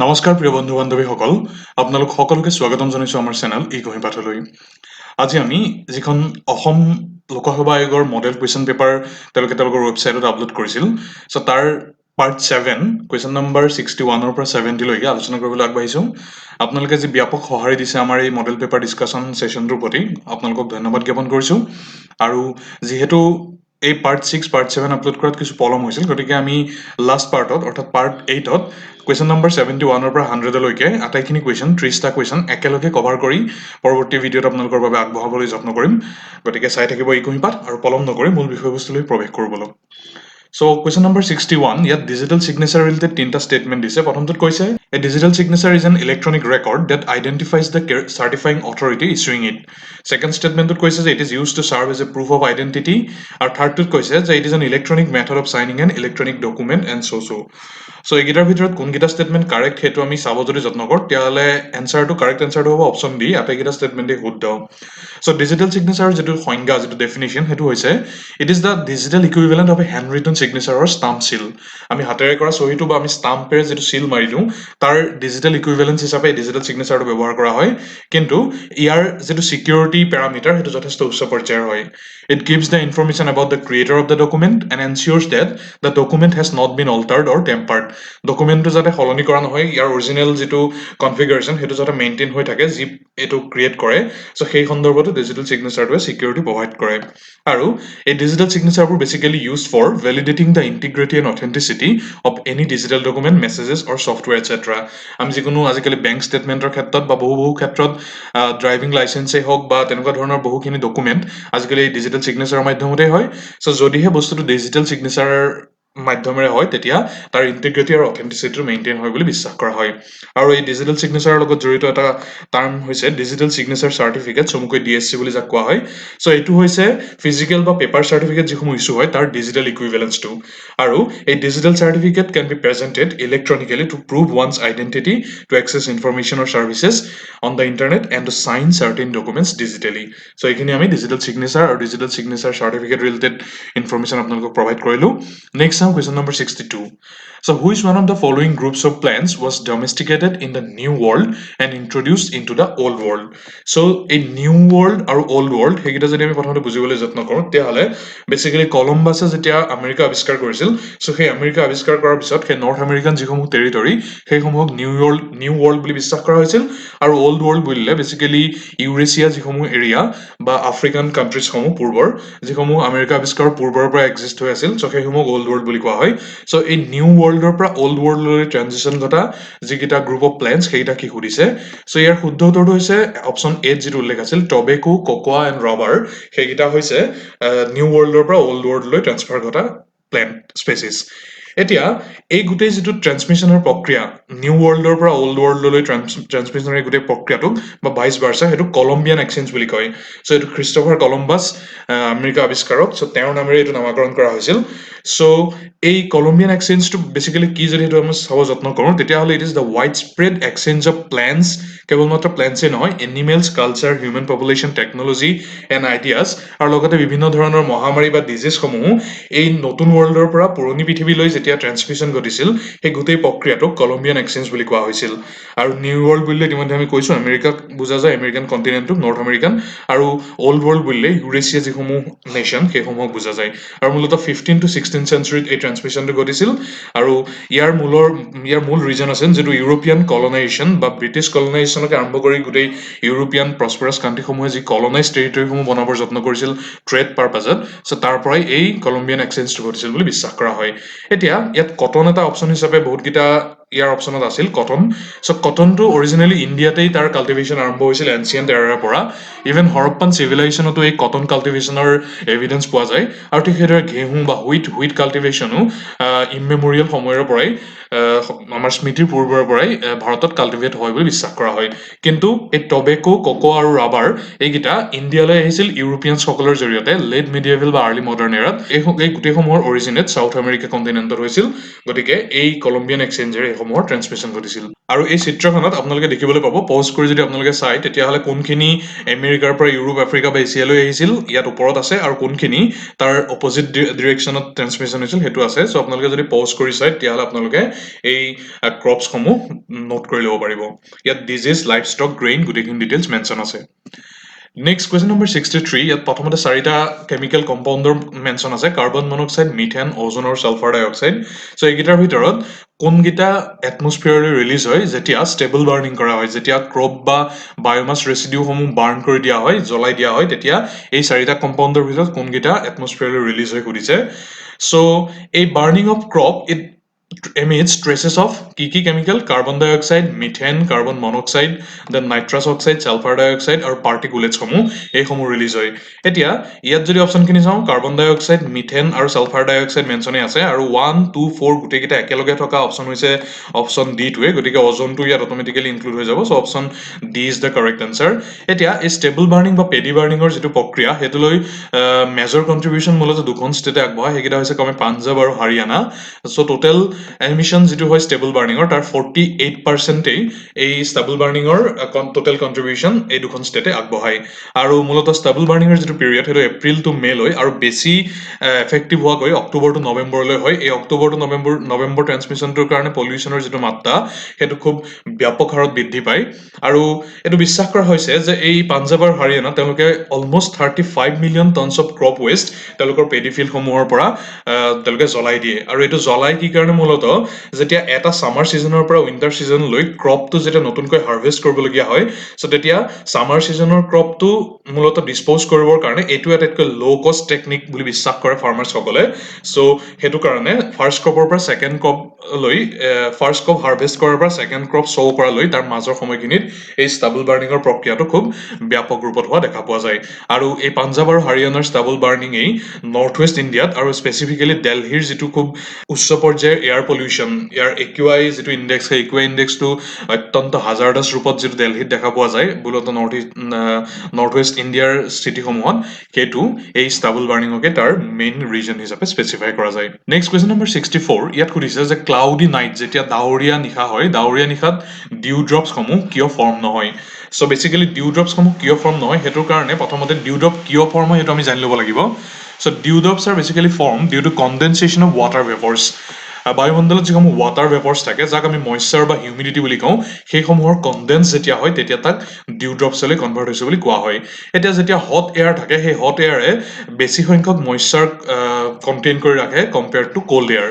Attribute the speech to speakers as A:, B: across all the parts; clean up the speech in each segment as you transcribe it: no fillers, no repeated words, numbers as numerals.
A: নমস্কাৰ প্ৰিয় বন্ধু বান্ধৱীসকল, আপোনালোক সকলোকে স্বাগতম জনাইছোঁ আমাৰ চেনেল ই কহি পাঠলৈ। আজি আমি যিখন অসম লোকসভা আয়োগৰ মডেল কুৱেশ্যন পেপাৰ তেওঁলোকে তেওঁলোকৰ ৱেবছাইটত আপলোড কৰিছিল, চ' তাৰ পাৰ্ট 7 কুৱেশ্যন নম্বৰ 61 পৰা 70লৈকে আলোচনা কৰিবলৈ আগবাঢ়িছোঁ। আপোনালোকে যি ব্যাপক সঁহাৰি দিছে আমাৰ এই মডেল পেপাৰ ডিছকাশ্যন ছেশ্যনটোৰ প্ৰতি আপোনালোকক ধন্যবাদ জ্ঞাপন কৰিছোঁ। আৰু যিহেতু এই পাৰ্ট 6 পাৰ্ট 7 আপলোড কৰাত কিছু পলম হৈছিল, গতিকে আমি লাষ্ট পাৰ্টত অৰ্থাৎ পাৰ্ট 8ত কুৱেশ্যন নম্বৰ 71 পৰা 100লৈকে আটাইখিনি কুৱেশ্যন 30টা কুৱেশ্যন একেলগে কভাৰ কৰি পৰৱৰ্তী ভিডিঅ'ত আপোনালোকৰ বাবে আগবঢ়াবলৈ যত্ন কৰিম। গতিকে চাই থাকিব এই কহি পাঠ আৰু পলম নকৰি মূল বিষয়বস্তুলৈ প্ৰৱেশ কৰোঁ বলক। So question number 61, ইয়াত digital signature related তিনিটা statement দিছে। প্ৰথমটোত কৈছে a digital signature is an electronic record that identifies the certifying authority issuing it. Second statementটোত কৈছে যে it is used to serve as a proof of identity, আৰু থাৰ্ডটোত কৈছে যে it is an electronic method of signing an electronic document and so. So এইকেইটাৰ ভিতৰত কোনকেইটা statement correct সেইটো আমি চাব যদি যত্ন কৰোঁ তেতিয়াহ'লে correct answerটো হ'ব অপশ্যন ডি, আটাইকেইটা statementে শুদ্ধ। So digital signature যিটো সংজ্ঞা যিটো definition সেইটো হৈছে it is the digital equivalent of a handwritten signature or stamp seal. আমি হাতেৰে কৰা চহীটো বা আমি ষ্টাম্পেৰে যিটো seal মাৰি দিওঁ তাৰ ডিজিটেল ইকুইভেলেন্স হিচাপে ডিজিটেল চিগনেচাৰটো ব্যৱহাৰ কৰা হয়, কিন্তু ইয়াৰ যিটো সিকিউৰিটি প্যাৰামিটাৰ সেইটো যথেষ্ট উচ্চ পৰ্যায়ৰ হয়। It gives the information about the creator of the document and ensures that the document has not been altered or tampered. ডকুমেণ্টটো যাতে সলনি কৰা নহয়, ইয়াৰ অৰিজিনেল যিটো কনফিগাৰেশ্যন সেইটো যাতে মেইনটেইন হৈ থাকে যি এইটো ক্ৰিয়েট কৰে, চ' সেই সন্দৰ্ভতো ডিজিটেল চিগনেচাৰটোৱে সিকিউৰিটি প্ৰভাইড কৰে। আৰু এই ডিজিটেল চিগনেচাৰবোৰ basically use for validating the integrity and authenticity of any digital document, messages or software etcetera. আমি যিকোনো আজিকালি বেংক ষ্টেটমেণ্টৰ ক্ষেত্ৰত বা বহু ক্ষেত্ৰত ড্ৰাইভিং লাইচেন্সেই হওক বা তেনেকুৱা ধৰণৰ বহুখিনি ডকুমেণ্ট আজিকালি ডিজিটেল চিগনেচাৰৰ মাধ্যমতেই হয়। চ' যদিহে বস্তুটো ডিজিটেল চিগনেচাৰ মাধ্যমেৰে হয় তেতিয়া তাৰ ইণ্টিগ্ৰিটি আৰু অথেণ্টিচিটিটো মেইনটেইন হয় বুলি বিশ্বাস কৰা হয়। আৰু এই ডিজিটেল চিগনেচাৰৰ লগত জড়িত এটা টাৰ্ম হৈছে ডিজিটেল চিগনেচাৰ চাৰ্টিফিকেট, চমুকৈ DSC বুলি যাক কোৱা হয়। চ' এইটো হৈছে ফিজিকেল বা পেপাৰ চাৰ্টিফিকেট যিসমূহ ইছ্যু হয় তাৰ ডিজিটেল ইকুইভেলেন্সটো। আৰু এই digital certificate can be presented electronically to prove one's identity, to access information or services on the internet and to sign certain documents digitally. So' এইখিনি আমি ডিজিটেল চিগনেচাৰ আৰু digital signature certificate related information আপোনালোকক provide কৰিলোঁ। Next চাওঁ question number 62. So which one of the following groups of plants was domesticated in the New World and introduced into the Old World? So এই New World আৰু Old World সেইকেইটা যদি আমি প্ৰথমতে বুজিবলৈ যত্ন কৰোঁ তেতিয়াহ'লে বেচিকেলি কলম্বাছে যেতিয়া আমেৰিকা আৱিষ্কাৰ কৰিছিল, চ' সেই আমেৰিকা আৱিষ্কাৰ কৰাৰ পিছত সেই নৰ্থ আমেৰিকান যিসমূহ টেৰিটৰী সেইসমূহক নিউ ৱৰ্ল্ড বুলি বিশ্বাস কৰা হৈছিল। আৰু অল্ড ৱৰ্ল্ড বুলিলে বেচিকেলি ইউৰেছিয়া যিসমূহ এৰিয়া বা আফ্ৰিকান কাণ্ট্ৰিজসমূহ পূৰ্বৰ যিসমূহ আমেৰিকা আৱিষ্কাৰৰ পূৰ্বৰ পৰা এক্সিষ্ট হৈ আছিল, চ' সেইসমূহক অল্ড ৱৰ্ল্ড বুলি কোৱা হয়। চ' এই নিউ ৱৰ্ল্ডৰ পৰা অল্ড ৱৰ্ল্ডলৈ ট্ৰানজিশ্যন ঘটা যিকেইটা গ্ৰুপ অফ প্লেণ্টছ সেইকেইটা কি সুধিছে। চ' ইয়াৰ শুদ্ধ উত্তৰটো হৈছে অপশ্যন এত যিটো উল্লেখ আছিল টবেকো, ককোৱা এণ্ড ৰাবাৰ, সেইকেইটা হৈছে নিউ ৱৰ্ল্ডৰ পৰা অল্ড ৱৰ্ল্ডলৈ ট্ৰান্সফাৰ ঘটা প্লেণ্ট স্পেচিছ। এতিয়া এই গোটেই যিটো ট্ৰান্সমিশ্যনৰ প্ৰক্ৰিয়া নিউ ৱৰ্ল্ডৰ পৰা অল্ড ৱৰ্ল্ডলৈ ট্ৰান্সমিশ্যনৰ এই গোটেই প্ৰক্ৰিয়াটোক বা ভাইচ ভাৰ্চা সেইটো কলম্বিয়ান এক্সচেঞ্জ বুলি কয়। চ' এইটো খ্ৰীষ্টফাৰ কলম্বাছ আমেৰিকা আৱিষ্কাৰক, চ' তেওঁৰ নামেৰে এইটো নামাকৰণ কৰা হৈছিল। চ' এই কলম্বিয়ান এক্সচেঞ্জটো বেচিকেলি কি যদি সেইটো আমি চাব যত্ন কৰোঁ তেতিয়াহ'লে it is the wide spread exchange of plants, কেৱল মাত্ৰ প্লেণ্টছেই নহয়, animals, culture, human population, technology and ideas, আৰু লগতে বিভিন্ন ধৰণৰ মহামাৰী বা ডিজিজসমূহ এই নতুন ৱৰ্ল্ডৰ পৰা পুৰণি পৃথিৱীলৈ যেতিয়া ট্ৰান্সমিশ্যন ঘটিছিল সেই গোটেই প্ৰক্ৰিয়াটোক কলম্বিয়ান এক্সচেঞ্জ বুলি কোৱা হৈছিল। আৰু নিউ ৱৰ্ল্ড বুলিলে ইতিমধ্যে আমি কৈছোঁ আমেৰিকাক বুজা যায়, আমেৰিকান কণ্টিনেণ্টটোক নৰ্থ আমেৰিকান, আৰু অল্ড ৱৰ্ল্ড বুলিলে ইউৰেছিয়া যিসমূহ নেশ্যন সেইসমূহক বুজা যায়। আৰু মূলতঃ 15 to 16 চেঞ্চুৰীত এই ট্ৰান্সমিশ্যনটো ঘটিছিল। আৰু ইয়াৰ মূল ৰিজন আছিল যিটো ইউৰোপিয়ান কলনাইজেশ্যন বা ব্ৰিটিছ কলনাইজেশ্যনকে আৰম্ভ কৰি গোটেই ইউৰোপিয়ান প্ৰস্পাৰাছ কাণ্ট্ৰিসমূহে যি কলনাইজ টেৰিটৰীসমূহ বনাবৰ যত্ন কৰিছিল ট্ৰেড পাৰপাজত, চ' তাৰ পৰাই এই কলম্বিয়ান এক্সচেঞ্জটো ঘটিছিল বুলি বিশ্বাস কৰা হয়। এতিয়া ইয়াত কটন এটা অপশ্যন হিচাপে বহুতকেইটা ইয়াৰ অপশ্যনত আছিল কটন। চ' কটনটো অৰিজিনেলি ইণ্ডিয়াতেই তাৰ কাল্টিভেশ্যন আৰম্ভ হৈছিল এনচিয়েণ্ট এৰাৰ পৰা। ইভেন হৰপ্পান চিভিলাইজেশ্যনতো এই কটন কাল্টিভেশ্যনৰ এভিডেঞ্চ পোৱা যায়। আৰু ঠিক সেইদৰে ঘেঁহু বা হুইট কাল্টিভেশ্যনো ইমমেমৰিয়েল সময়ৰ পৰাই আমাৰ স্মৃতিৰ পূৰ্বৰ পৰাই ভাৰতত কাল্টিভেট হয় বুলি বিশ্বাস কৰা হয়। কিন্তু এই টবেকো, ককো আৰু ৰাবাৰ এইকেইটা ইণ্ডিয়ালৈ আহিছিল ইউৰোপিয়ানসকলৰ জৰিয়তে লেট মিডিয়েভেল বা আৰ্লি মডাৰ্ণ এৰাত। এই গোটেইসমূহৰ অৰিজিনেট চাউথ আমেৰিকা কণ্টিনেণ্টত হৈছিল, গতিকে এই কলম্বিয়ান এক্সচেঞ্জেৰে এইসমূহৰ ট্ৰান্সমিশ্যন ঘটিছিল। আৰু এই চিত্ৰখনত আপোনালোকে দেখিবলৈ পাব, পজ কৰি যদি আপোনালোকে চায় তেতিয়াহ'লে কোনখিনি আমেৰিকাৰ পৰা ইউৰোপ, আফ্ৰিকা বা এছিয়ালৈ আহিছিল ইয়াত ওপৰত আছে, আৰু কোনখিনি তাৰ অপজিট ডিৰেকশ্যনত ট্ৰান্সমিশ্যন হৈছিল সেইটো আছে। চ' আপোনালোকে যদি পজ কৰি চায় তেতিয়াহ'লে আপোনালোকে এই ক্ৰপছসমূহ নোট কৰি ল'ব পাৰিব ইয়াত ডিজিজ লাইভষ্টক গ্ৰেইন গোটেইখিনি ডিটেইলছ মেনশ্যন আছে Next question number 63 ইয়াত প্ৰথমতে চাৰিটা কেমিকেল কম্পাউণ্ডৰ মেনশ্যন আছে কাৰ্বন মনোক্সাইড মিথেন ওজন আৰু সালফাৰ ডাই অক্সাইড সো এইকেইটাৰ ভিতৰত কোনকেইটা এটমস্ফিয়াৰলৈ ৰিলিজ হয় যেতিয়া ষ্টেবল বাৰ্নিং কৰা হয় যেতিয়া ক্ৰপ বা বায়োমাছ ৰেচিডিউসমূহ বাৰ্ন কৰি দিয়া হয় জ্বলাই দিয়া হয় তেতিয়া এই চাৰিটা কম্পাউণ্ডৰ ভিতৰত কোনকেইটা এটমস্ফিয়াৰলৈ ৰিলিজ হৈ সুধিছে সো এই burning of crop it emits traces of কি chemical carbon dioxide methane carbon monoxide then nitrous oxide sulfur dioxide আৰু particulates সমূহ এইসমূহ ৰিলিজ হয় এতিয়া ইয়াত যদি অপচনখিনি চাওঁ কাৰ্বন ডাই অক্সাইড মিথেন আৰু সালফাৰ ডাই অক্সাইড মেনশ্যনে আছে আৰু 1 2 4 গোটেইকেইটা একেলগে থকা অপচন হৈছে অপচন ডি টোৱে গতিকে অজনটো ইয়াত অট'মেটিক্যালি ইনক্লুড হৈ যাব so option D is the correct answer এতিয়া এই ষ্টেবল বাৰ্নিং বা পেডি বাৰ্নিঙৰ যিটো প্ৰক্ৰিয়া সেইটোলৈ মেজৰ কন্ট্ৰিবিউশন মূলতঃ দুখন ষ্টেটে আগবঢ়ায় সেইকেইটা হৈছে কমে পাঞ্জাব আৰু হাৰিয়ানা সো টোটেল এমিশন যিটো হয় ষ্টেবল বাৰ্নিঙৰ তাৰ 48%ই এই ষ্টেবল বাৰ্নিঙৰ টোটেল কন্ট্ৰিবিউশন এই দুখন ষ্টেটে আগবঢ়ায় আৰু মূলতঃ ষ্টেবল বাৰ্নিঙৰ যিটো পিৰিয়ড সেইটো এপ্ৰিল টু মে লৈ আৰু বেছি এফেক্টিভ হোৱাকৈ অক্টোবৰ টু নৱেম্বৰলৈ হয় এই অক্টোবৰ টু নৱেম্বৰ ট্ৰান্সমিশ্যনটোৰ কাৰণে পলিউশ্যনৰ যিটো মাত্ৰা সেইটো খুব ব্যাপক হাৰত বৃদ্ধি পায় আৰু এইটো বিশ্বাস কৰা হৈছে যে এই পাঞ্জাব আৰু হাৰিয়ানা তেওঁলোকে almost 35 million tons of crop waste তেওঁলোকৰ পেডি ফিল্ডসমূহৰ পৰা তেওঁলোকে জ্বলাই দিয়ে আৰু এইটো জ্বলাই কি কাৰণে মূলতঃ যেতিয়া এটা সামাৰ সিজনৰ পৰা উইন্টাৰ সিজনলৈ ক্ৰপটো যেতিয়া নতুনকৈ হাৰভেষ্ট কৰিবলগীয়া হয় সো তেতিয়া সামাৰ সিজনৰ ক্ৰপটো মূলতঃ ডিসপোজ কৰিবৰ কাৰণে এইটো এটাতকৈ লো কষ্ট টেকনিক বুলি বিশ্বাস কৰে ফাৰ্মাৰ্ছ সকলে সো হেতু কাৰণে ফাৰ্স্ট ক্ৰপৰ পৰা সেকেন্ড ক্ৰপ লৈ ফাৰ্স্ট ক্ৰপ হাৰভেষ্ট কৰাৰ পৰা সেকেন্ড ক্ৰপ শো কৰা লৈ তাৰ মাজৰ সময়খিনিত এই ষ্টেবল বাৰ্নিঙৰ প্ৰক্ৰিয়াটো খুব ব্যাপক ৰূপত হোৱা দেখা পোৱা যায় আৰু এই পাঞ্জাব আৰু হাৰিয়ানাৰ ষ্টেবল বাৰ্নিঙেই নৰ্থ ৱেষ্ট ইণ্ডিয়াত আৰু স্পেচিফিকেলি দিল্লীৰ যিটো খুব উচ্চ পৰ্যায়ৰ এয়াৰ পলিউশ্যন ইয়াৰ একিউআই যিটো ইণ্ডেক্স সেই একিউআই ইণ্ডেক্সটো অত্যন্ত হাজাৰদাছ ৰূপত যিটো দিল্লীত দেখা পোৱা যায় মূলতঃ নৰ্থ ৱেষ্ট ইণ্ডিয়াৰ স্থিতিসমূহত সেইটো এই ষ্টেবল বাৰ্নিঙকে তাৰ মেইন ৰিজন হিচাপে স্পেচিফাই কৰা যায় নেক্সট কুৱেশ্যন নম্বৰ 64 ইয়াত সুধিছে যে ক্লাউডি নাইট যেতিয়া ডাৱৰীয়া নিশা হয় ডাৱৰীয়া নিশাত ডিউ ড্ৰপছসমূহ কিয় ফৰ্ম নহয় সো বেসিক্যালি ডিউ ড্ৰপছসমূহ কিয় ফৰ্ম নহয় হেতুৰ কাৰণে প্ৰথমতে ডিউ ড্ৰপ কিয় ফৰ্ম হয় হেতু আমি জানি ল'ব লাগিব so dew drops are basically form due to condensation of water vapours বায়ুমণ্ডলত যিসমূহ ৱাটাৰ ভেপৰ্ছ থাকে যাক আমি মইশ্চাৰ বা হিউমিডিটি বুলি কওঁ সেইসমূহৰ কনডেন্স যেতিয়া হয় তেতিয়া তাক ডিউ ড্ৰপছলৈ কনভাৰ্ট হৈছে বুলি কোৱা হয় এতিয়া যেতিয়া হট এয়াৰ থাকে সেই হট এয়াৰে বেছি সংখ্যক মইশ্চাৰ কন্টেইন কৰি ৰাখে কম্পেয়াৰ্ড টু কোল্ড এয়াৰ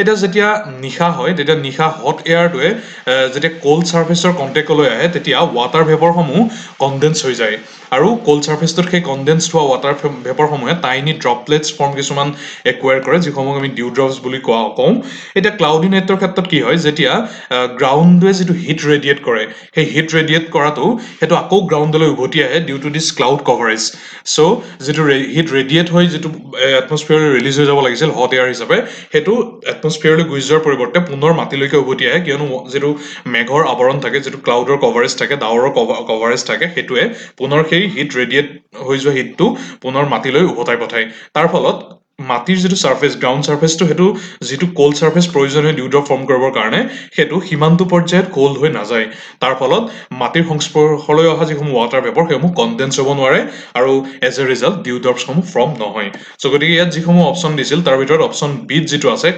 A: এটা যেতিয়া নিশা হয় তেতিয়া নিশা হট এয়াৰটোৱে যেতিয়া কোল্ড সাৰফেসৰ কন্টেক্টলৈ আহে তেতিয়া ৱাটাৰ ভেপৰসমূহ কনডেন্স হৈ যায় আৰু কোল্ড সাৰফেসটোত সেই কনডেন্স হোৱা ৱাটাৰ ভেপৰসমূহে টাইনি ড্ৰপলেটছ ফৰ্ম কিছুমান একুৱায়াৰ কৰে যিসমূহক আমি ডিউ ড্ৰপছ বুলি কওঁ এতিয়া ক্লাউডি নাইটৰ ক্ষেত্ৰত কি হয় যেতিয়া গ্ৰাউণ্ডে যিটো হিট ৰেডিয়েট কৰে সেই হিট ৰেডিয়েট কৰাটো সেইটো আকৌ গ্ৰাউণ্ডলৈ উভতি আহে due to this cloud coverage so যিটো হিট ৰেডিয়েট হৈ যিটো এটমস্ফিয়াৰলৈ ৰিলিজ হৈ যাব লাগিছিল হট এয়াৰ হিচাপে সেইটো এটমস্ফিয়াৰলৈ গুচি যোৱাৰ পৰিৱৰ্তে পুনৰ মাটিলৈকে উভতি আহে কিয়নো যিটো মেঘৰ আৱৰণ থাকে যিটো ক্লাউডৰ কভাৰেজ থাকে ডাৱৰৰ কভাৰেজ থাকে সেইটোৱে পুনৰ সেই হিট ৰেডিয়েট হৈ যোৱা হিটটো পুনৰ মাটিলৈ উভতাই পঠায় তাৰ ফলত মাটিৰ যিটো সাৰফেস গ্ৰাউণ্ড সাৰফেসটো হেতু যিটো কোল্ড সাৰফেস প্ৰয়োজনীয় ডিউ ড্ৰপ ফৰ্ম কৰিবৰ কাৰণে হেতু সীমান্ত পৰ্যায়ত কোল্ড হৈ নাযায় তাৰ ফলত মাটিৰ সংস্পৰ্শলৈ অহা যিসমূহ ৱাটাৰ ভেপৰ সেইসমূহ কনডেন্স হ'ব নোৱাৰে আৰু এজ এ ৰিজাল্ট ডিউ ড্ৰপছসমূহ ফৰ্ম নহয় সো গতিকে ইয়াত যিসমূহ অপচন দিছিল তাৰ ভিতৰত অপচন বিত যিটো আছে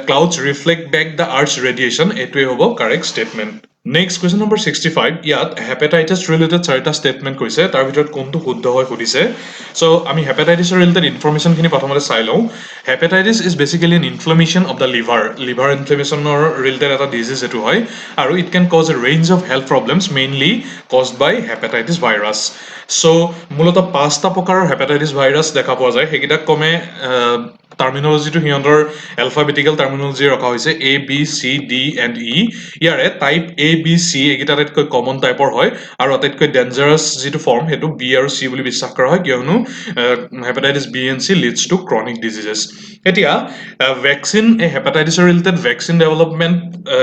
A: clouds reflect back the earth's radiation এইটোৱে হ'ব correct statement next question number 65 ইয়াত হেপাটাইটিছ ৰিলেটেড চাৰিটা ষ্টেটমেণ্ট কৈছে তাৰ ভিতৰত কোনটো শুদ্ধ হয় সুধিছে সো আমি হেপাটাইটিছৰ ৰিলেটেড ইনফৰমেশ্যনখিনি প্ৰথমতে চাই লওঁ hepatitis is basically an inflammation of the liver ইনফ্লামেশ্যনৰ ৰিলেটেড এটা ডিজিজ এইটো হয় আৰু it can cause a range of health problems mainly caused by hepatitis virus so মূলতঃ পাঁচটা প্ৰকাৰৰ হেপাটাইটিছ ভাইৰাছ দেখা পোৱা যায় সেইকেইটাক কমে টাৰ্মিনলজিটো সিহঁতৰ এলফাবেটিকেল টাৰ্মিনলজি ৰখা হৈছে A B C D and E ইয়াৰে টাইপ এ বি চি এইকেইটা আটাইতকৈ কমন টাইপৰ হয় আৰু আটাইতকৈ ডেঞ্জাৰাছ যিটো ফৰ্ম সেইটো বি আৰু চি বুলি বিশ্বাস কৰা হয় কিয়নো hepatitis B and C leads to chronic diseases এতিয়া ভেকচিন এই হেপাটাইটিছৰ ৰিলেটেড ভেকচিন ডেভেলপমেণ্ট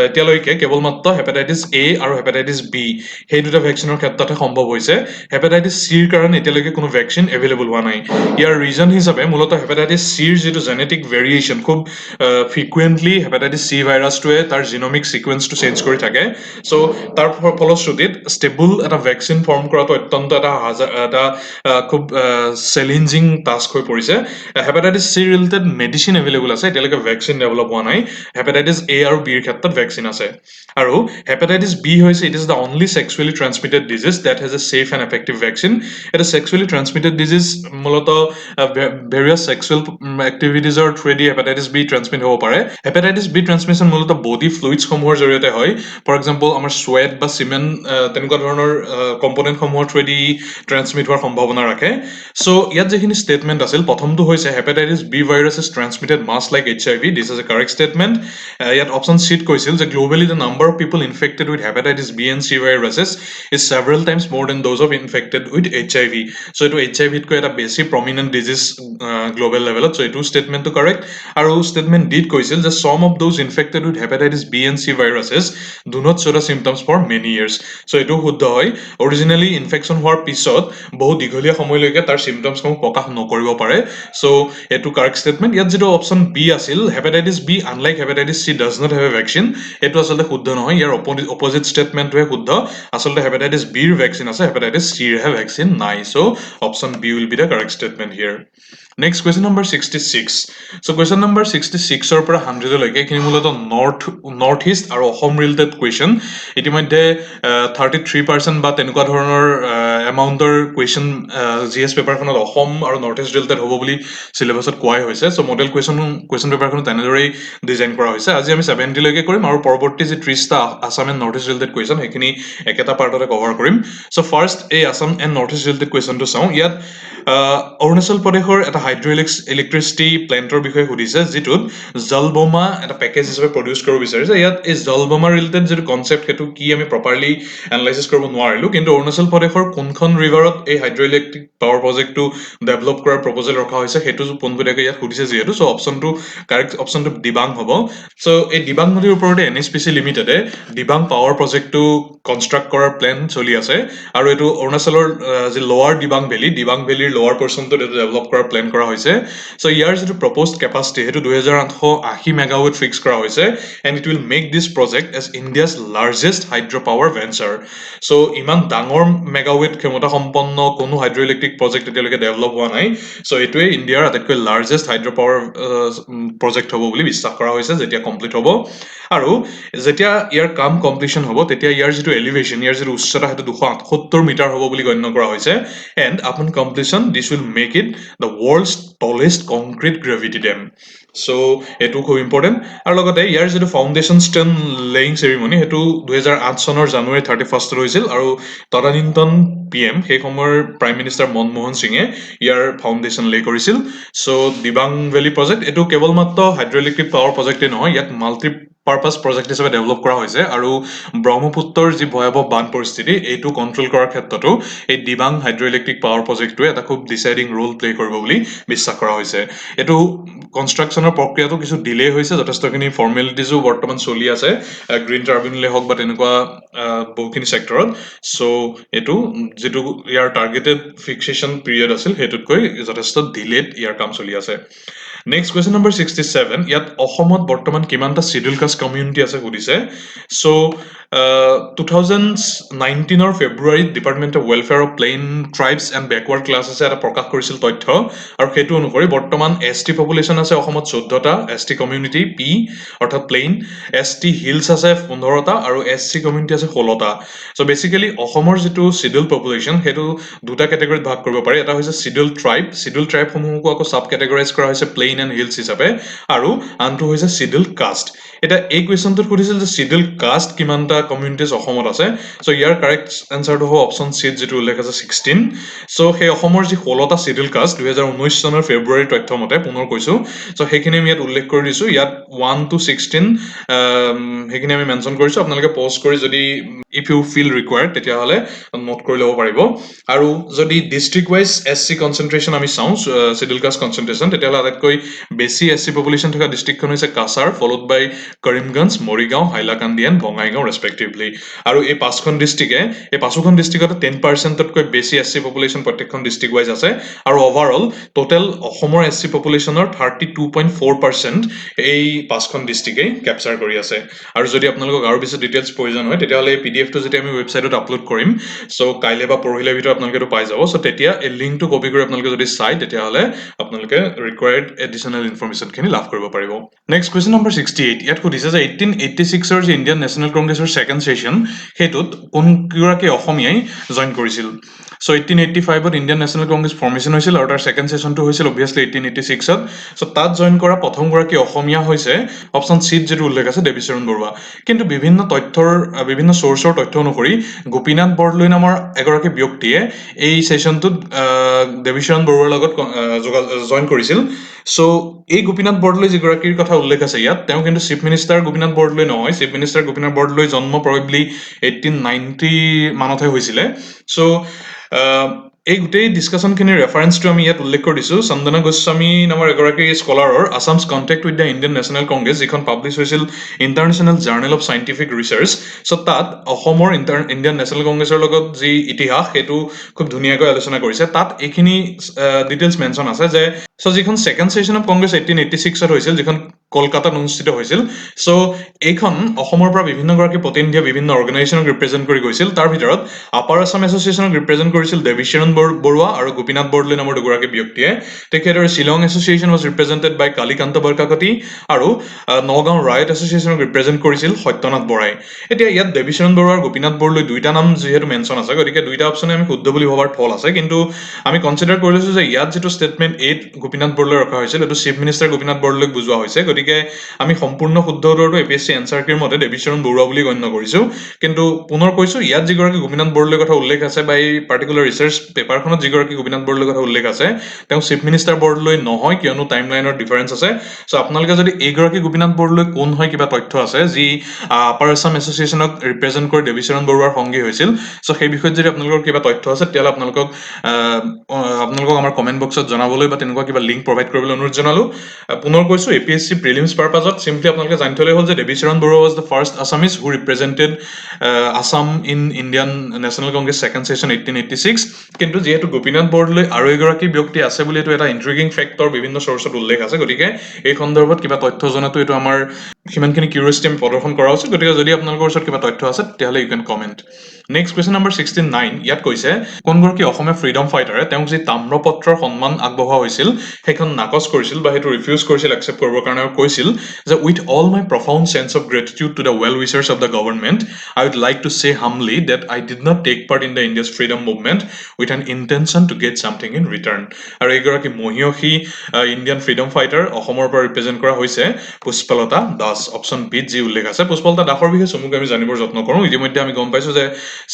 A: এতিয়ালৈকে কেৱল মাত্ৰ হেপাটাইটিছ এ আৰু হেপাটাইটিছ বি সেই দুটা ভেকচিনৰ ক্ষেত্ৰতহে সম্ভৱ হৈছে হেপাটাইটিছ চিৰ কাৰণে এতিয়ালৈকে কোনো ভেকচিন এভেইলেবল হোৱা নাই ইয়াৰ ৰিজন হিচাপে মূলতঃ হেপাটাইটিছ চিৰ যিটো জেনেটিক ভেৰিয়েশ্যন খুব ফ্ৰিকুৱেণ্টলি হেপাটাইটিছ চি ভাইৰাছটোৱে তাৰ জিনমিক ছিকুৱেঞ্চটো চেঞ্জ কৰি থাকে চ' তাৰ ফলশ্ৰুতিত ষ্টেবল এটা ভেকচিন ফৰ্ম কৰাটো অত্যন্ত এটা খুব চেলেঞ্জিং টাস্ক হৈ পৰিছে hepatitis C related medicine available আছে এতিয়ালৈকে ভেকচিন ডেভেলপ হোৱা নাই হেপাটাইটিছ এ আৰু বিৰ ক্ষেত্ৰত ভেকচিন আছে আৰু হেপাটাইটিছ বি হৈছে it is the only sexually transmitted disease that has a safe and effective vaccine এটা ছেক্সুৱেলি ট্ৰান্সমিটেড ডিজিজ মূলতঃ ভেৰিয়াছ ছেক্সুৱেল এক্টিভিটিজৰ থ্ৰুৱেদি হেপাটাইটিছ বি ট্ৰান্সমিট হ'ব পাৰে হেপাটাইটিছ বি ট্ৰান্সমিশ্যন মূলতঃ বডি ফ্লুইডছসমূহৰ জৰিয়তে হয় ফৰ এক্সাম্পল আমাৰ চুৱেট বা চিমেণ্ট তেনেকুৱা ধৰণৰ কম্পনেণ্টসমূহৰ থ্ৰুৱেদি ট্ৰান্সমিট হোৱাৰ সম্ভাৱনা ৰাখে চ' ইয়াত যিখিনি ষ্টেটমেণ্ট আছিল প্ৰথমটো হৈছে hepatitis B virus is transmitted much like HIV this is a correct statement ইয়াত অপশ্যন চিত কৈছিল যে globally the number of people infected with hepatitis B and C viruses is several times more than those of infected with HIV so' এইটো HIVতকৈ এটা বেছি prominent disease global লেভেলত চ' এইটো ষ্টেটমেণ্টটো correct আৰু ষ্টেটমেণ্ট ডিত কৈছিল যে some of those infected with hepatitis B and C viruses do not show the symptoms for many years চ' এইটো শুদ্ধ হয় অৰিজিনেলি ইনফেকশ্যন হোৱাৰ পিছত বহু দীঘলীয়া সময়লৈকে তাৰ চিমটমছসমূহ প্ৰকাশ নকৰিব পাৰে চ' এইটো কাৰেক্ট ষ্টেটমেণ্ট ইয়াত যিটো অপশ্যন বি আছিল hepatitis B unlike hepatitis C does not have a vaccine এইটো আচলতে শুদ্ধ নহয় ইয়াৰ অপজিট ষ্টেটমেণ্টটোহে শুদ্ধ আচলতে হেপাটাইটিছ বিৰ ভেকচিন আছে হেপাটাইটিছ চিৰহে ভেকচিন নাই so' option B will be the correct statement here next question number 66 so' question number 66ৰ পৰা 100লৈকে এইখিনি মূলতঃ নৰ্থ ইষ্ট আৰু অসম ৰিলেটেড কুৱেশ্যন ইতিমধ্যে 33% বা তেনেকুৱা ধৰণৰ এমাউণ্টৰ কুৱেশ্যন GS পেপাৰখনত অসম আৰু নৰ্থ ইষ্ট ৰিলেটেড হ'ব বুলি চিলেবাছত কোৱাই হৈছে চ' মডেল কুৱেশ্যন পেপাৰখন তেনেদৰেই ডিজাইন কৰা হৈছে আজি আমি 70লৈকে কৰিম আৰু পৰৱৰ্তী যি 30টা Assam and north east related question সেইখিনি একেটা পাৰ্টতে কভাৰ কৰিম চ' ফাৰ্ষ্ট এই Assam and north east related কুৱেশ্যনটো চাওঁ ইয়াত অৰুণাচল প্ৰদেশৰ এটা হাইড্ৰ ইলেক্ট্ৰিচিটি প্লেণ্টৰ বিষয়ে সুধিছে যিটোত জলবোমা এটা পেকেজ হিচাপে প্ৰডিউচ কৰিব বিচাৰিছে ইয়াত এই জলবোমা ৰিলেটেড যিটো কনচেপ্ট সেইটো কি আমি প্ৰপাৰলি এনালাইচিছ কৰিব নোৱাৰিলোঁ কিন্তু অৰুণাচল প্ৰদেশৰ কোনখন ৰিভাৰত এই হাইড্ৰ ইলেক্ট্ৰিক পাৱাৰ প্ৰজেক্টটো ডেভেলপ কৰাৰ প্ৰপ'জেল ৰখা হৈছে সেইটো পোনপটীয়াকৈ ইয়াত সুধিছে যিহেতু চ' অপশ্যনটো কাৰেক্ট অপশ্যনটো দিবাং হ'ব চ' এই দিবাং নদীৰ ওপৰতে NHPC লিমিটেডে দিবাং পাৱাৰ প্ৰজেক্টটো কনষ্ট্ৰাক্ট কৰাৰ প্লেন চলি আছে আৰু এইটো অৰুণাচলৰ যি লোৱাৰ দিবাং ভেলীৰ লোৱাৰ পৰ্চনটোত এইটো ডেভেলপ কৰাৰ প্লেন কৰা হৈছে চ' ইয়াৰ যিটো প্ৰপ'জড কেপাচিটি সেইটো 2880 মেগাৱাট ফিক্স কৰা হৈছে and it will make this project as India's largest hydro power venture so' ইমান ডাঙৰ মেগাৱেট ক্ষমতা সম্পন্ন কোনো হাইড্ৰ ইলেক্ট্ৰিক প্ৰজেক্ট এতিয়ালৈকে ডেভেলপ হোৱা নাই চ' এইটোৱে ইণ্ডিয়াৰ আটাইতকৈ লাৰ্জেষ্ট হাইড্ৰ পাৱাৰ প্ৰজেক্ট হ'ব বুলি বিশ্বাস কৰা হৈছে যেতিয়া কমপ্লিট হ'ব আৰু যেতিয়া ইয়াৰ কাম কমপ্লিশ্যন হ'ব তেতিয়া ইয়াৰ যিটো এলিভেশ্যন ইয়াৰ যিটো উচ্চতা সেইটো 278 মিটাৰ হ'ব বুলি গণ্য কৰা হৈছে and upon completion this will make it the world's tallest concrete gravity dam so' এইটো খুব ইম্পৰ্টেণ্ট আৰু লগতে ইয়াৰ যিটো ফাউণ্ডেশ্যন ষ্টেন লেয়িং চেৰিমনি সেইটো 2008 চনৰ জানুৱাৰী 31st হৈছিল আৰু তদানীন্তন PM সেই সময়ৰ প্ৰাইম মিনিষ্টাৰ মনমোহন সিঙে ইয়াৰ ফাউণ্ডেশ্যন লে কৰিছিল চ' দিবাং ভেলী প্ৰজেক্ট এইটো কেৱল মাত্ৰ হাইড্ৰ ইলেক্ট্ৰিক পাৱাৰ প্ৰজেক্টেই নহয় ইয়াত মাল্টি পাৰ্পাছ প্ৰজেক্ট হিচাপে ডেভেলপ কৰা হৈছে আৰু ব্ৰহ্মপুত্ৰৰ যি ভয়াৱহ বান পৰিস্থিতি এইটো কণ্ট্ৰল কৰাৰ ক্ষেত্ৰতো এই দিবাং হাইড্ৰ ইলেক্ট্ৰিক পাৱাৰ প্ৰজেক্টটোৱে এটা খুব ডিচাইডিং ৰোল প্লে কৰিব বুলি বিশ্বাস কৰা হৈছে এইটো কনষ্ট্ৰাকশ্যনৰ প্ৰক্ৰিয়াটো কিছু ডিলে হৈছে যথেষ্টখিনি ফৰ্মেলিটিজো বৰ্তমান চলি আছে গ্ৰীণ টাৰ্বিনলে হওক বা তেনেকুৱা বহুখিনি ছেক্টৰত চ' এইটো যিটো ইয়াৰ টাৰ্গেটেড ফিক্সেশ্যন পিৰিয়ড আছিল সেইটোতকৈ যথেষ্ট ডিলেড ইয়াৰ কাম চলি আছে নেক্সট কুৱেশ্যন নম্বৰ 67 ইয়াত অসমত বৰ্তমান কিমানটা চিডিউল কাষ্ট কমিউনিটি আছে সুধিছে চ' 2019 ফেব্ৰুৱাৰীত department of welfare of plain tribes and backward ক্লাছেছে এটা প্ৰকাশ কৰিছিল তথ্য আৰু সেইটো অনুসৰি বৰ্তমান ST পপুলেশ্যন আছে অসমত 14টা ST কমিউনিটি P অৰ্থাৎ প্লেইন ST হিলছ আছে 15টা আৰু SC কমিউনিটি আছে 16টা চ' বেচিকেলি অসমৰ যিটো চিডিউল পপুলেশ্যন সেইটো দুটা কেটেগৰীত ভাগ কৰিব পাৰি এটা হৈছে চিডিউল ট্ৰাইবসমূহকো আকৌ চাব কেটেগৰাইজ কৰা হৈছে প্লেইন এণ্ড হিলছ হিচাপে আৰু আনটো হৈছে চিডিউল কাষ্ট এতিয়া এই কুৱেশ্যনটোত সুধিছিল যে চিডিউল কাষ্ট কিমানটা কমিউনিটিজ অসমত আছে চ' ইয়াৰ কাৰেক্ট এনচাৰটো হ'ব অপশ্যন চিত যিটো উল্লেখ আছে 16 চ' সেই অসমৰ যি 16টা চিডিউল কাষ্ট 2019 চনৰ ফেব্ৰুৱাৰীৰ তথ্য মতে পুনৰ কৈছোঁ চ' সেইখিনি আমি ইয়াত উল্লেখ কৰি দিছোঁ ইয়াত 1 to 16 সেইখিনি আমি মেনশ্যন কৰিছোঁ আপোনালোকে প'জ কৰি যদি ইফ ইউ ফিল ৰিকুৱাৰ্ড তেতিয়াহ'লে নোট কৰি ল'ব পাৰিব আৰু যদি ডিষ্ট্ৰিক্ট ৱাইজ SC কনচেনট্ৰেশ্যন আমি চাওঁ চিডিউল কাষ্ট কনচেনট্ৰেশ্যন তেতিয়াহ'লে আটাইতকৈ বেছি এছচি পপুলেশ্যন থকা ডিষ্ট্ৰিক্টখন হৈছে Cachar, followed by Karimganj, Morigaon, Hailakandi and Bongaigaon respectively. আৰু এই পাঁচখন ডিষ্ট্ৰিক্টতে 10%তকৈ বেছি এছচি পপুলেশ্যন প্ৰত্যেকখন ডিষ্ট্ৰিক্ট ৱাইজ আছে। আৰু অভাৰঅল টোটেল অসমৰ এছচি পপুলেশ্যনৰ 32.4% এই পাঁচখন ডিষ্ট্ৰিক্টেই কেপচাৰ কৰি আছে। আৰু যদি আপোনালোকক আৰু বেছি ডিটেইলছ প্ৰয়োজন হয় তেতিয়াহ'লে এই PDF-টো যেতিয়া আমি ৱেবছাইটত আপলোড কৰিম, চ' কাইলৈ বা পৰহিলৈ ভিতৰত আপোনালোকে এইটো পাই যাব। চ' তেতিয়া এই লিংকটো কপি কৰি আপোনালোকে যদি চাই তেতিয়াহ'লে আপোনালোকে ৰিকুৱাৰ্ড এডিশ্যনেল ইনফৰমেশ্যনখিনি লাভ কৰিব পাৰিব। নেক্সট কুৱেশ্যন নম্বৰ 68, ইয়াত সুধিছে যে 1886ৰ যে ইণ্ডিয়ান নেশ্যনেল কংগ্ৰেছৰ ছেকেণ্ড ছেছন, সেইটোত কোনগৰাকী অসমীয়াই জইন কৰিছিল? চ' 1885ত ইণ্ডিয়ান নেশ্যনেল কংগ্ৰেছ ফৰ্মেশ্যন হৈছিল আৰু তাৰ ছেকেণ্ড ছেছনটো হৈছিল অবভিয়াছলি 1886ত। চ' তাত জইন কৰা প্ৰথমগৰাকী অসমীয়া হৈছে অপশ্যন চিত যিটো উল্লেখ আছে দেৱীচৰণ বৰুৱা। কিন্তু বিভিন্ন চ'ৰ্চৰ তথ্য অনুসৰি গোপীনাথ বৰদলৈ নামৰ এগৰাকী ব্যক্তিয়ে এই ছেছনটোত দেৱীচৰণ বৰুৱাৰ লগত জইন কৰিছিল। চ' এই গোপীনাথ বৰদলৈ যিগৰাকীৰ কথা উল্লেখ আছে ইয়াত, তেওঁ কিন্তু চিফ মিনিষ্টাৰ গোপীনাথ বৰদলৈ নহয়। চিফ মিনিষ্টাৰ গোপীনাথ বৰদলৈ জন্ম প্ৰবেবলি 1890 মানতহে হৈছিলে। চ' এই গোটেই ডিছকাশ্যনখিনিৰ ৰেফাৰেঞ্চটো আমি ইয়াত উল্লেখ কৰি দিছোঁ চন্দনা গোস্বামী নামৰ এগৰাকী স্কলাৰৰ Assam's contact with the Indian National Congress, যিখন পাব্লিছ হৈছিল International Journal of Scientific Research. So' তাত অসমৰ ইণ্ডিয়ান নেশ্যনেল কংগ্ৰেছৰ লগত যি ইতিহাস সেইটো খুব ধুনীয়াকৈ আলোচনা কৰিছে। তাত এইখিনি ডিটেইলছ মেনশ্যন আছে যে যিখন ছেকেণ্ড ছেছন অফ কংগ্ৰেছ 1886ত হৈছিল, যিখন কলকাতাত অনুষ্ঠিত হৈছিল। চ' এইখন অসমৰ পৰা বিভিন্নগৰাকী প্ৰতিনিধিয়ে বিভিন্ন অৰ্গেনাইজেশ্যনক ৰিপ্ৰেজেণ্ট কৰি গৈছিল। তাৰ ভিতৰত আপাৰ আছাম এছ'চিয়েশ্যনক ৰিপ্ৰেজেণ্ট কৰিছিল দেৱীচৰণ বৰুৱা আৰু গোপীনাথ বৰদলৈ নামৰ দুগৰাকী ব্যক্তিয়ে। তেখেতৰে শ্বিলং এছ'চিয়েশ্যন ৱাজ ৰিপ্ৰেজেণ্টেড বাই কালিকান্ত বৰকাকতি আৰু নগাঁও ৰায়ত এছ'চিয়েশ্যনক ৰিপ্ৰেজেণ্ট কৰিছিল সত্যনাথ বৰাই। এতিয়া ইয়াত দেৱীচৰণ বৰুৱা আৰু গোপীনাথ বৰদলৈ দুইটা নাম যিহেতু মেনশ্যন আছে, গতিকে দুইটা অপশ্যনে আমি শুদ্ধ বুলি ভবাৰ থল আছে। কিন্তু আমি কনচিডাৰ কৰি লৈছোঁ যে ইয়াত যিটো ষ্টেটমেণ্ট এইট গোপীনাথ বৰদলৈ ৰখা হৈছিল, এইটো চিফ মিনিষ্টাৰ গোপীনাথ বৰদলৈক বুজোৱা হৈছে। গতিকে আমি সম্পূৰ্ণ শুদ্ধ উত্তৰটো APSC এনচাৰ কিৰ মতে দেৱীচৰণ বৰুৱা বুলি গণ্য কৰিছোঁ। কিন্তু পুনৰ কৈছোঁ, ইয়াত যিগৰাকী গোপীনাথ বৰদলৈৰ কথা উল্লেখ আছে বা এই পাৰ্টিকুলাৰ ৰিচাৰ্চ পেপাৰখনত যিগৰাকী গোপীনাথ বৰদলৈৰ কথা উল্লেখ আছে, তেওঁ চিফ মিনিষ্টাৰ বৰদলৈ নহয়, কিয়নো টাইম লাইনৰ ডিফাৰেঞ্চ আছে। চ' আপোনালোকে যদি এইগৰাকী গোপীনাথ বৰদলৈ কোন হয় কিবা তথ্য আছে যি আপাৰ আছাম এছ'চিয়েশ্যনক ৰিপ্ৰেজেণ্ট কৰি দেৱীচৰণ বৰুৱাৰ সংগী হৈছিল, চ' সেই বিষয়ত যদি আপোনালোকৰ কিবা তথ্য আছে তেতিয়াহ'লে আপোনালোকক আমাৰ কমেণ্ট বক্সত জনাবলৈ বা তেনেকুৱা কিবা লিংক প্ৰভাইড কৰিবলৈ অনুৰোধ জনালোঁ। পুনৰ কৈছোঁ, APSC প্ৰিলিমছ পাৰপাজত চিম্পলি আপোনালোকে জানি থ'লেই হ'ল যে Debicharan Barua was the first Assamese who represented Assam in Indian National Congress second session 1886। কিন্তু যিহেতু গোপীনাথ বৰদলৈ আৰু এগৰাকী ব্যক্তি আছে বুলি এইটো এটা ইণ্ট্ৰিগিং ফেক্টৰ বিভিন্ন চ'ৰ্চত উল্লেখ আছে, গতিকে এই সন্দৰ্ভত কিবা তথ্য জনাটো এইটো আমাৰ সিমানখিনি কিউৰিয়চিটি আমি প্ৰদৰ্শন কৰা উচিত। গতিকে যদি আপোনালোকৰ ওচৰত কিবা তথ্য আছে তেতিয়াহ'লে ইউ কেন কমেণ্ট। নেক্সট কুৱেশ্যন নম্বৰ 69, ইয়াত কৈছে কোনগৰাকী অসমীয়া ফ্ৰীডম ফাইটাৰে তেওঁক যি তাম্ৰপত্ৰৰ সন্মান আগবঢ়োৱা হৈছিল সেইখন নাকচ কৰিছিল বা সেইটো ৰিফিউজ কৰিছিল একচেপ্ট কৰিবৰ কাৰণে, আৰু কৈছিল যে with all my profound sense of gratitude to the well wishers of the government, I would like to say humbly that I did not take part in the India's freedom movement with an intention to get something in return. আৰু এইগৰাকী মহিয়সী Indian freedom fighter অসমৰ পৰা represent কৰা হৈছে Pushpalata Das. Option বিত যি উল্লেখ আছে, পুষ্পলতা দাসৰ বিষয়ে চমুকৈ আমি জানিবৰ যত্ন কৰোঁ। ইতিমধ্যে আমি গম পাইছোঁ যে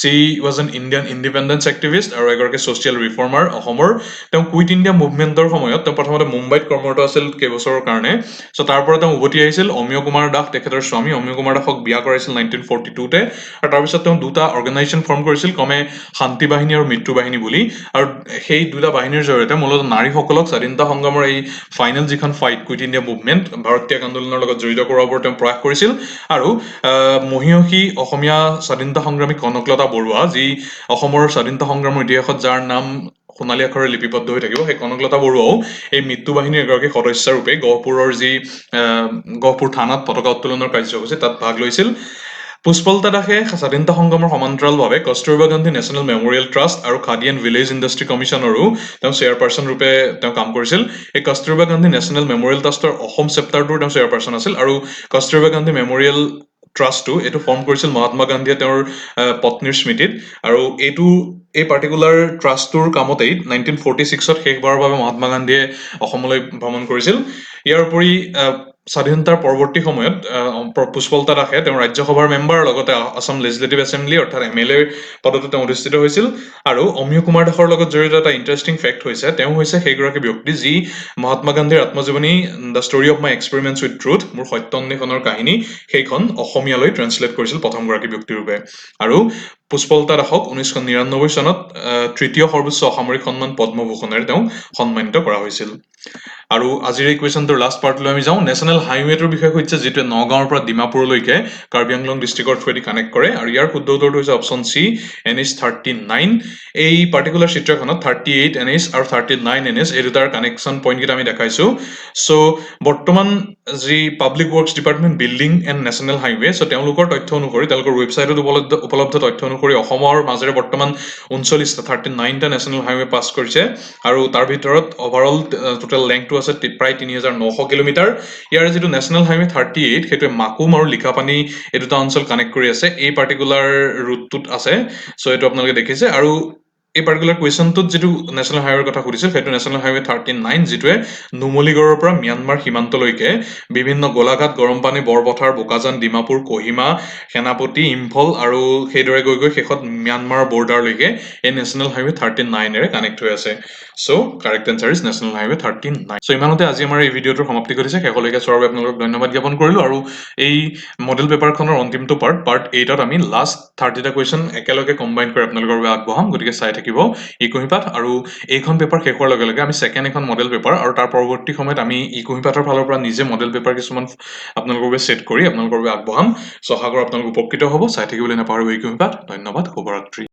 A: she was N Indian independence activist আৰু এগৰাকী ছ'চিয়েল ৰিফৰ্মাৰ অসমৰ। তেওঁ কুইট ইণ্ডিয়া মুভমেণ্টৰ সময়ত তেওঁ প্ৰথমতে মুম্বাইত কৰ্মৰত আছিল কেইবছৰৰ কাৰণে। চ' তাৰ পৰা তেওঁ উভতি আহিছিল। অমীয় কুমাৰ দাস তেখেতৰ স্বামী, অমীয় কুমাৰ দাসক বিয়া কৰাইছিল 1942তে। আৰু তাৰপিছত তেওঁ দুটা অৰ্গেনাইজেশ্যন ফৰ্ম কৰিছিল, ক্ৰমে শান্তি বাহিনী আৰু মৃত্যু বাহিনী বুলি। আৰু সেই দুটা বাহিনীৰ জৰিয়তে মূলতঃ নাৰীসকলক স্বাধীনতা সংগ্ৰামৰ এই ফাইনেল যিখন fight quit India movement Bharat ত্যাগ আন্দোলনৰ লগত জড়িত কৰোৱাৰ তেওঁ প্ৰয়াস কৰিছিল। আৰু মহিয়সী অসমীয়া স্বাধীনতা সংগ্ৰামী কনকলতা বৰুৱা, যি অসমৰ স্বাধীনতা সংগ্ৰামৰ ইতিহাসত যাৰ নাম সোণালী আখৰে লিপিবদ্ধ হৈ থাকিব, সেই কনকলতা বৰুৱাও এই মৃত্যু বাহিনীৰ এগৰাকী সদস্যৰূপে গহপুৰ থানাত পতাকা উত্তোলনৰ কাৰ্যসূচী তাত ভাগ লৈছিল। পুষ্পলতা দাসে স্বাধীনতা সংগ্ৰামৰ সমান্তৰালভাৱে Kasturba Gandhi national memorial trust আৰু খাদী এণ্ড ভিলেজ ইণ্ডাষ্ট্ৰী কমিশ্যনৰো তেওঁ চেয়াৰপাৰ্চন ৰূপে তেওঁ কাম কৰিছিল। এই কস্তুৰবা গান্ধী নেশ্যনেল মেমৰিয়েল ট্ৰাষ্টৰ অসম চেপ্টাৰটোৰ তেওঁ চেয়াৰপাৰ্চন আছিল। আৰু কস্তুৰবা গান্ধী মেমৰিয়েল ট্ৰাষ্টটো এইটো ফৰ্ম কৰিছিল মহাত্মা গান্ধীয়ে তেওঁৰ পত্নীৰ স্মৃতিত। আৰু এই পাৰ্টিকুলাৰ ট্ৰাষ্টটোৰ কামতেই 1946ত শেষবাৰৰ বাবে মহাত্মা গান্ধীয়ে অসমলৈ ভ্ৰমণ কৰিছিল। ইয়াৰ উপৰি স্বাধীনতাৰ পৰৱৰ্তী সময়ত পুষ্পলতা দাসে তেওঁ ৰাজ্যসভাৰ মেম্বাৰ লগতে আছাম লেজিছলেটিভ এছেম্বলি অৰ্থাৎ MLA পদতো তেওঁ অধিষ্ঠিত হৈছিল। আৰু অমীয় কুমাৰ দাসৰ লগত জড়িত এটা ইণ্টাৰেষ্টিং ফেক্ট হৈছে, তেওঁ হৈছে সেইগৰাকী ব্যক্তি যি মহাত্মা গান্ধীৰ আত্মজীৱনী the story of my experiments with truth, মোৰ সত্য অন্বেষণৰ কাহিনী, সেইখন অসমীয়ালৈ ট্ৰেন্সলেট কৰিছিল প্ৰথমগৰাকী ব্যক্তিৰূপে। আৰু পুষ্পলতা দাসক 1999 চনত তৃতীয় সৰ্বোচ্চ অসামৰিক সন্মান পদ্মভূষণেৰে তেওঁক সন্মানিত কৰা হৈছিল। আৰু আজিৰ এই কুৱেশ্যনটোৰ লাষ্ট পাৰ্টলৈ আমি যাওঁ নেশ্যনেল হাইৱেটোৰ বিষয়ে সুধিছে যিটোৱে নগাঁৱৰ পৰা ডিমাপুৰলৈকে কাৰ্বি আংলং ডিষ্ট্ৰিক্টৰ থ্ৰুৱেদি কানেক্ট কৰে আৰু ইয়াৰ শুদ্ধ উত্তৰটো হৈছে অপশ্যন চি NH39 এই পাৰ্টিকুলাৰ চিত্ৰখনত 38 NH আৰু 39 NH এই দুটাৰ কানেকশ্যন পইণ্টকেইটা আমি দেখাইছোঁ চ' বৰ্তমান যি public works department building and national highway so' তেওঁলোকৰ তথ্য অনুসৰি তেওঁলোকৰ ৱেবছাইটত উপলব্ধ তথ্য অনুসৰি অসমৰ মাজেৰে বৰ্তমান 39টা নেশ্যনেল হাইৱে পাছ কৰিছে আৰু তাৰ ভিতৰত অভাৰঅল টোটেল লেংথটো আছে প্ৰায় ৩,৯০০ কিলোমিটাৰ ইয়াৰ যিটো নেশ্যনেল হাইৱে 38 সেইটোৱে মাকুম আৰু লিখাপানী এই দুটা অঞ্চল কানেক্ট কৰি আছে এই পাৰ্টিকুলাৰ ৰুটটোত আছে চ' এইটো আপোনালোকে দেখিছে আৰু এই পাৰ্টিকুলাৰ কুৱেশ্যনটোত যিটো নেশ্যনেল হাইৱেৰ কথা সুধিছিল সেইটো নেশ্যনেল হাইৱে 39 যিটোৱে নুমলীগড়ৰ পৰা ম্যানমাৰ সীমান্তলৈকে বিভিন্ন গোলাঘাট গৰমপানী বৰপথাৰ বোকাজান ডিমাপুৰ কহিমা সেনাপতি ইম্ফল আৰু সেইদৰে গৈ গৈ শেষত ম্যানমাৰৰ বৰ্ডাৰলৈকে এই নেশ্যনেল হাইৱে 39এৰে কানেক্ট হৈ আছে so' correct answer is national highway 39 so' ইমানতে আজি আমাৰ এই ভিডিঅ'টোৰ সমাপ্তি ঘটিছে শেষলৈকে চোৱাৰ বাবে আপোনালোকক ধন্যবাদ জ্ঞাপন কৰিলোঁ আৰু এই মডেল পেপাৰখনৰ অন্তিমটো পাৰ্ট 8ত আমি লাষ্ট 30টা কুৱেশ্যন একেলগে কম্বাইন কৰি আপোনালোকৰ বাবে আগবঢ়াম গতিকে চাই থাকিব ই কুঁহিপাত আৰু এইখন পেপাৰ শেষ হোৱাৰ লগে লগে আমি ছেকেণ্ড এখন মডেল পেপাৰ আৰু তাৰ পৰৱৰ্তী সময়ত আমি ই কুঁহিপাতৰ ফালৰ পৰা নিজে মডেল পেপাৰ কিছুমান আপোনালোকৰ বাবে ছেট কৰি আপোনালোকৰ বাবে আগবঢ়াম চ' আশা কৰোঁ আপোনালোক উপকৃত হ'ব চাই থাকিবলৈ নাপাহৰিব ই কুঁহিপাত ধন্যবাদ শুভৰাত্ৰি